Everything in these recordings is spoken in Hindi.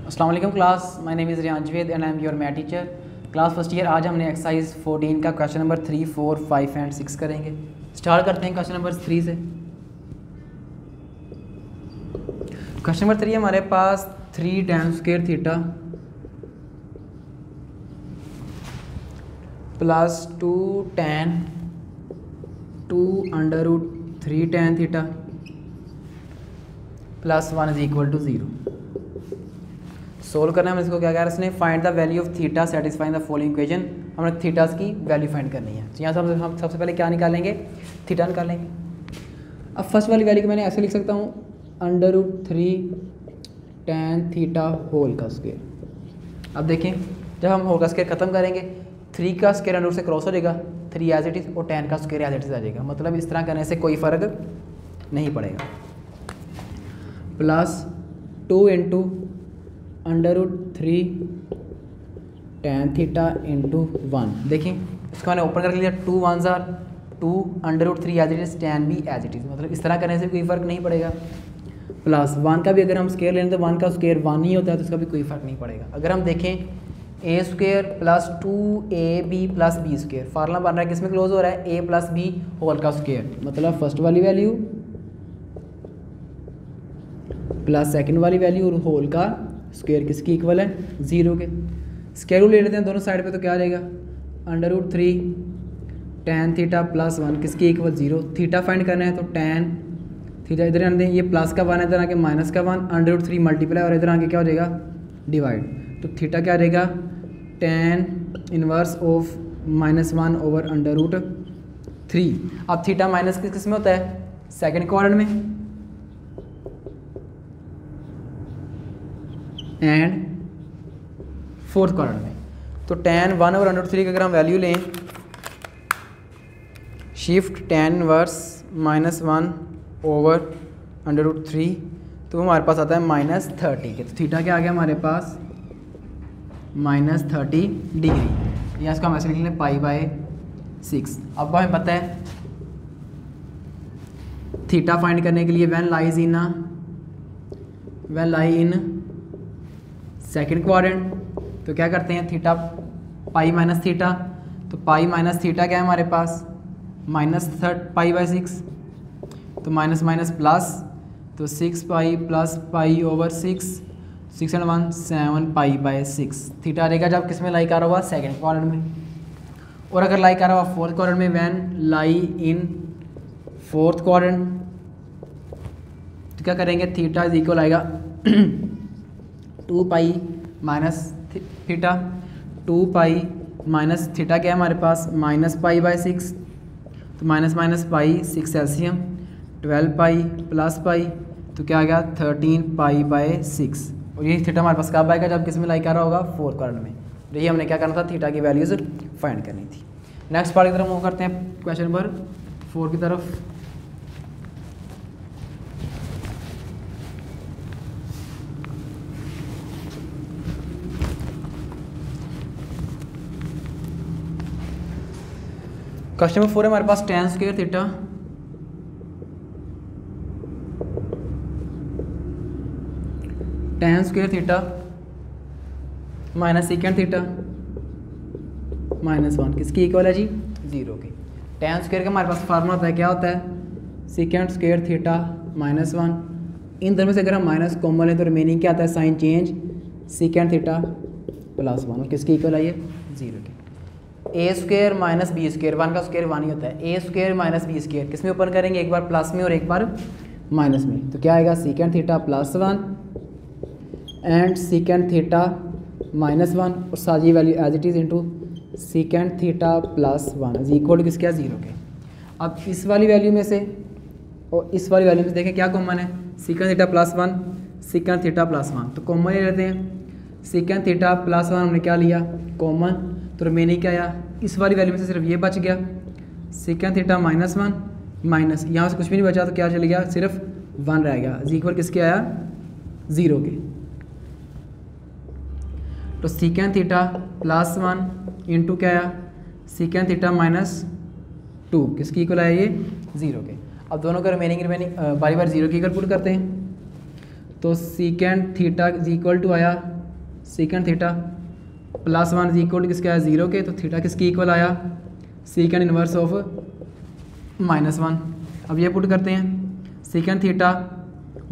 अस्सलाम वालेकुम class, my name is Riyan Javed and I am your math teacher. Class first year. आज हमने एक्सरसाइज 14 का क्वेश्चन नंबर 3, 4, 5 एंड 6 करेंगे। स्टार्ट करते हैं क्वेश्चन नंबर 3 से। क्वेश्चन नंबर 3 हमारे पास 3 tan square theta plus 2 tan 2 √3 tan theta plus 1 is equal to 0। Solve करना है हमें। इसको क्या कह रहा है इसने, find the value of theta satisfying the following equation. हमने थीटास की वैल्यू फाइंड करनी है। तो यहाँ से हम सबसे पहले क्या निकालेंगे, थीटा निकालेंगे। अब फर्स्ट वाली वैल्यू को मैंने ऐसे लिख सकता हूँ, √3 tan थीटा होल का स्क्वायर। अब देखें, जब हम होल का स्क्वायर खत्म करेंगे, 3 का स्क्वायर अंडर से क्रॉस हो जाएगा, 3 एज इट इज़, और tan का स्क्वायर एज इट इज़ आ जाएगा। मतलब इस तरह करने से कोई फ़र्क नहीं पड़ेगा। Plus 2 × √3 tan theta into 1। देखिए इसको मैंने ओपन कर लिया, 2 1s are 2 √3 as it is, tan भी एज इट इज़। मतलब इस तरह करने से कोई फ़र्क नहीं पड़ेगा। प्लस 1 का भी अगर हम स्क्वायर लें तो 1 का स्क्वायर 1 ही होता है, तो उसका भी कोई फ़र्क नहीं पड़ेगा। अगर हम देखें a² plus 2ab plus b², formula बन रहा है किसमें क्लोज हो रहा है, a प्लस b होल का स्क्वायर। मतलब फर्स्ट वाली वैल्यू प्लस सेकंड वाली वैल्यू और होल का स्क्वायर किसकी इक्वल है, 0 के। स्क्वायर रूट ले लेते हैं दोनों साइड पे, तो क्या आ जाएगा, √3 tan थीटा प्लस 1 किसकी इक्वल, 0। थीटा फाइंड करना है तो tan थीटा इधर आने दें, ये प्लस का 1 है, इधर आके माइनस का 1, √3 मल्टीप्लाई और इधर आके क्या हो जाएगा, डिवाइड। तो थीटा क्या आ जाएगा, tan इनवर्स ऑफ -1 ओवर √3। अब थीटा माइनस किस में होता है, सेकेंड क्वाड्रेंट में एंड फोर्थ क्वाड्रेंट में। तो tan 1 ओवर √3 की अगर हम वैल्यू लें, शिफ्ट tan इनवर्स -1 ओवर √3, तो हमारे पास आता है -30 के। तो थीटा क्या आ गया हमारे पास, -30 डिग्री। या इसको हम ऐसे लिख लें π/6। अब हमें पता है थीटा फाइंड करने के लिए when lie in second quadrant, तो क्या करते हैं, थीटा पाई माइनस थीटा, तो पाई माइनस थीटा क्या है हमारे पास, -π/6, तो माइनस माइनस प्लस, तो 6π plus pi over 6, 6 and 1 7 π/6। Theta रहेगा जब किस में लाई कर रहा हुआ, सेकेंड क्वाड्रेंट में। और अगर लाई कर रहा हुआ फोर्थ क्वाड्रेंट में, when lie in fourth quadrant, तो क्या करेंगे, थीटा इज इक्वल आएगा 2π माइनस थीटा, 2π माइनस थीटा क्या है हमारे पास, -π/6, तो minus minus pi 6 LCM, 12π plus pi, तो क्या आ गया 13π/6। और ये थीटा हमारे पास कब आएगा, जब किस में लाई कर रहा होगा, फोर्थ क्वाड्रेंट में। तो ये हमने क्या करना था, थीटा की वैल्यूज फाइंड करनी थी। नेक्स्ट पार्ट की तरफ मूव करते हैं, क्वेश्चन नंबर 4 की तरफ। क्वेश्चन नंबर 4 है हमारे पास, tan square theta minus second theta -1 किसकी इक्वल है जी, 0 की। tan स्क्वायर का हमारे पास फार्मूला होता है, क्या होता है, सेकेंड स्क्वायर थीटा -1। इन दोनों से अगर हम माइनस कॉमन लें तो रिमेनिंग क्या आता है, sign change, second theta plus 1 किसकी इक्वल है ये, 0 की। a² माइनस b², 1 का स्क्वायर 1 ही होता है, a² माइनस b², किस में ओपन करेंगे, एक बार प्लस में और एक बार माइनस में। तो क्या आएगा, second theta plus 1 and second theta -1, और सारी value as it is into second theta plus 1 is equal to किसके, 0 के। अब इस वाली वैल्यू में से और इस वाली वैल्यू में से देखें क्या कॉमन है, second theta plus 1, second theta plus 1, तो कॉमन ले लेते हैं। सेकेंड थीटा प्लस 1 हमने क्या लिया, कॉमन, तो रिमेनिंग क्या आया, इस वाली वैल्यू में से सिर्फ ये बच गया, सेकेंड थीटा -1 माइनस, यहाँ से कुछ भी नहीं बचा, तो क्या चले गया, सिर्फ 1 रह गया, इज इक्वल किसके आया, 0 के। तो सेकेंड थीटा प्लस 1 इंटू क्या आया, सेकेंड थीटा -2 किसकी इक्वल आया, ये 0 के। अब दोनों का रिमेनिंग बारी बारी 0 की इक्वल पुट करते हैं। तो secant theta is equal to आया secant theta plus 1 is equal to किसका है 0 के, तो थीटा किसकी इक्वल आया सीकेंड इनवर्स ऑफ -1। अब ये पुट करते हैं second theta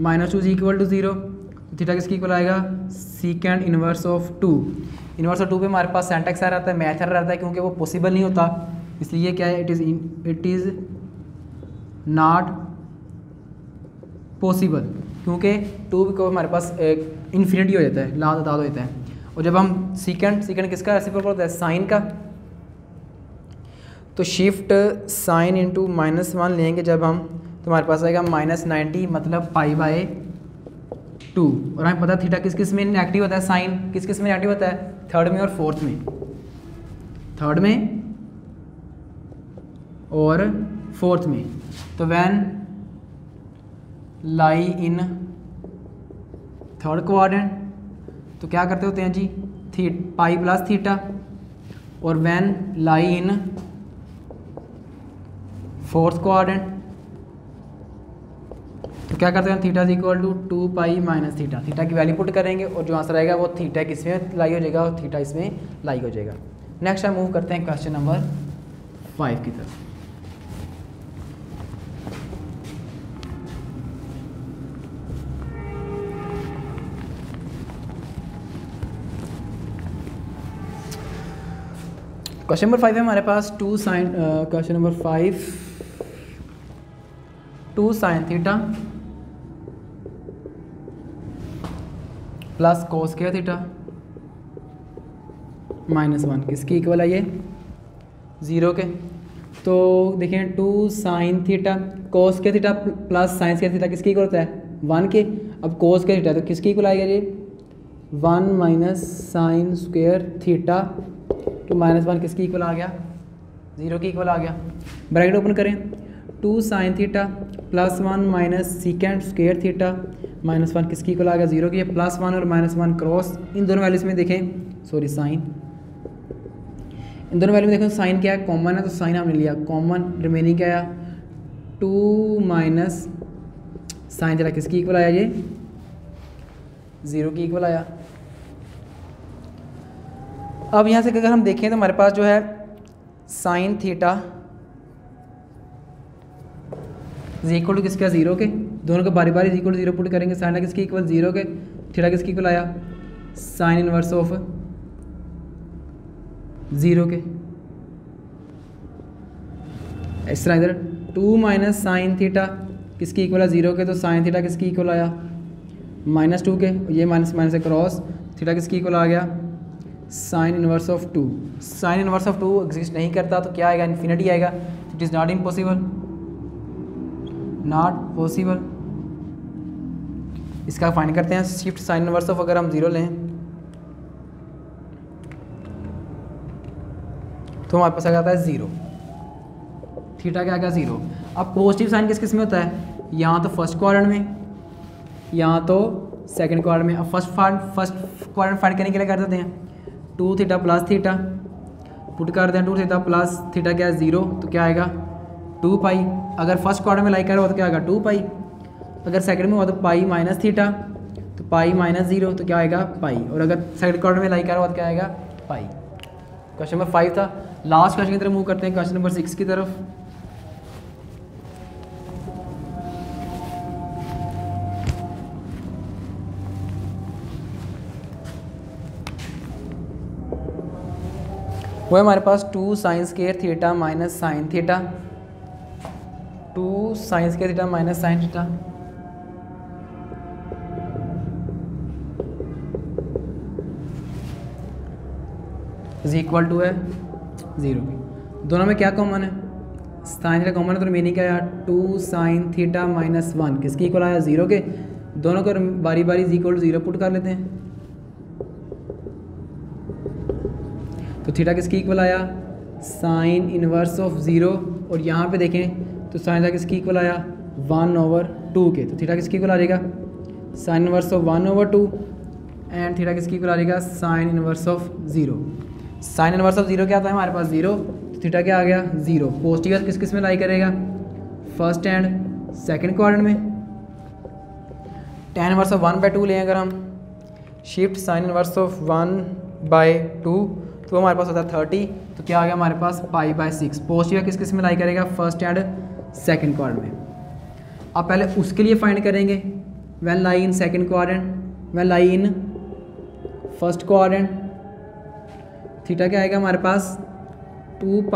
-2 is equal to 0, तो थीटा किसकी इक्वल आएगा second inverse of 2। Inverse of 2 पे हमारे पास सेंटेक्स आ रहता है, मैथ आ रहता है, क्योंकि वो पॉसिबल नहीं होता, इसलिए क्या है इट इज़ नॉट पॉसिबल, क्योंकि 2 को हमारे पास इन्फिनिटी हो जाता है, लात हो जाता है। और जब हम सीकेंड किसका रेसिप्रोकल होता है साइन का, तो शिफ्ट साइन इंटू -1 लेंगे जब हम, तो हमारे पास आएगा -90 मतलब π/2। और हमें पता है थीटा किस किस में नेगेटिव होता है, साइन किस किस में नेगेटिव होता है, थर्ड में और फोर्थ में, थर्ड में और फोर्थ में। तो when lie in third quadrant तो क्या करते होते हैं जी पाई प्लस थीटा, और when lie in fourth quadrant तो क्या करते हैं theta is equal to 2 pi minus theta. Theta की वैल्यू पुट करेंगे और जो आंसर आएगा वो थीटा किसमें लाई हो जाएगा और थीटा इसमें लाई हो जाएगा। नेक्स्ट हम मूव करते हैं क्वेश्चन नंबर 5 की तरफ। क्वेश्चन नंबर 5 है हमारे पास question number 5 2 sine theta plus cos square theta -1 किसकी इक्वल है ये 0 के। तो देखें 2 sine theta cos square theta plus sign square theta किसकी इक्वल होता है 1 के। अब कोस स्क्वायर थीटा तो किसकी इक्वल आएगा ये 1 माइनस साइन स्क्वायर थीटा तो -1 किसकी इक्वल आ गया 0 की इक्वल आ गया। ब्रैकेट ओपन करें 2 sine theta plus 1 minus secant square theta -1 किसकी इक्वल आ गया 0 की। +1 और -1 क्रॉस इन दोनों वैल्यूज में देखें साइन इन दोनों वैल्यू में देखें साइन क्या है कॉमन है तो साइन हमने लिया कॉमन। रिमेनिंग क्या आया 2 माइनस साइन थीटा किसकी इक्वल आया ये 0 की इक्वल आया। अब यहाँ से अगर हम देखें तो हमारे पास जो है sine theta is equal to किसका 0 के। दोनों को बारी बारी इज इक्वल टू 0 पुट करेंगे। साइन किसकी इक्वल 0 के थीटा किसकी इक्वल आया साइन इनवर्स ऑफ 0 के। इस तरह इधर 2 माइनस साइन थीटा किसकी इक्वल है 0 के तो साइन थीटा किसकी इक्वल आया -2 के। ये माइनस माइनस से क्रॉस थीटा किसकी इक्वल आ गया sine inverse of 2। Sine inverse of 2 exist नहीं करता तो क्या आएगा इन्फिनिटी आएगा। It is not impossible not possible. इसका फाइंड करते हैं शिफ्ट साइन इनवर्स ऑफ अगर हम 0 लें तो हमारे पास आ जाता है 0 थीटा क्या आ गया 0। अब पॉजिटिव साइन किस किस में होता है यहाँ तो फर्स्ट क्वाड्रेंट में यहाँ तो सेकंड क्वाड्रेंट में। अब फर्स्ट क्वाड्रेंट फाइंड करने के लिए कर देते हैं 2 थीटा प्लस थीटा पुट कर दें 2 थीटा प्लस थीटा क्या है 0 तो क्या आएगा 2 पाई। अगर फर्स्ट क्वाड्रेंट में लाइक कर हुआ तो क्या आएगा 2 पाई। अगर सेकंड में हुआ तो पाई माइनस थीटा तो पाई माइनस 0 तो क्या आएगा पाई। और अगर सेकंड क्वाड्रेंट में लाइक कर हुआ तो क्या आएगा पाई। क्वेश्चन नंबर 5 था। लास्ट क्वेश्चन की तरफ मूव करते हैं क्वेश्चन नंबर 6 की तरफ। वो है हमारे पास 2 sine square theta minus sine theta 2 sine square theta minus sine theta is equal to है 0 की। दोनों में क्या कॉमन है साइन थीटा कॉमन है तो रिमेनिंग क्या आया 2 साइन थीटा माइनस 1 किसकी इक्वल आया 0 के। दोनों को बारी बारी इज इक्वल टू 0 पुट कर लेते हैं तो थीटा किसकी इक्वल आया साइन इनवर्स ऑफ 0 और यहाँ पे देखें तो साइन थीटा किसकी इक्वल आया 1/2 के। तो थीटा किसकी इक्वल आ जाएगा sine inverse of 1/2 and theta किसकी इक्वल आ जाएगा sine inverse of 0। Sine inverse of 0 क्या आता है हमारे पास 0 तो थीटा क्या आ गया 0। पॉजिटिव किस किस में लाई करेगा फर्स्ट एंड सेकंड क्वाड्रेंट में। tan इनवर्स ऑफ 1/2 लें अगर हम शिफ्ट साइन इनवर्स ऑफ 1/2, तो हमारे पास होता है 30, तो क्या आ गया हमारे पास π/6। पॉजिटिव किस किस में लाई करेगा, फर्स्ट एंड सेकंड क्वाड्रेंट में। अब पहले उसके लिए फाइंड करेंगे, when lie in second quadrant, when lie in first quadrant, theta क्या आएगा हमारे पास 2π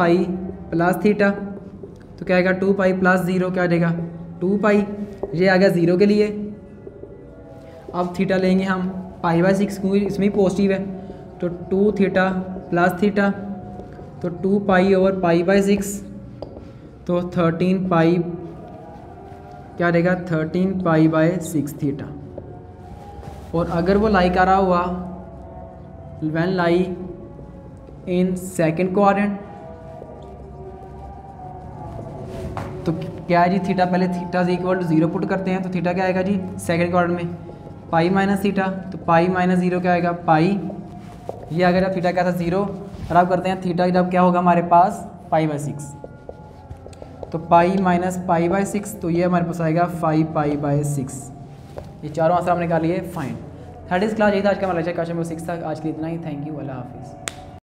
+ थीटा, तो क्या आएगा 2π + 0 क्या आ जाएगा 2π, ये आ गया 0 के लिए। अब थीटा लेंगे हम π/6 क्योंकि इसमें पॉजिटिव है, तो 2 थीटा + थीटा, तो 2π/π/6, तो 13π क्या रहेगा 13π/6 थीटा। और अगर वो लाई कर रहा हुआ when lie in second quadrant, तो क्या है जी थीटा, पहले थीटा = 0 पुट करते हैं, तो थीटा क्या आएगा जी सेकंड क्वाड्रेंट में π - थीटा, तो π - 0 क्या आएगा पाई, ये अगर थीटा क्या था 0, और अब करते हैं थीटा जब क्या होगा हमारे पास π/6, तो π - π/6, तो ये हमारे पास आएगा 5π/6। ये चारों आंसर हमने कर लिए फाइन। थर्ड इस क्लास यही था आज का हमारा लेक्चर, क्वेश्चन नंबर 6 था। आज के लिए इतना ही, थैंक यू, अल्लाह हाफिज़।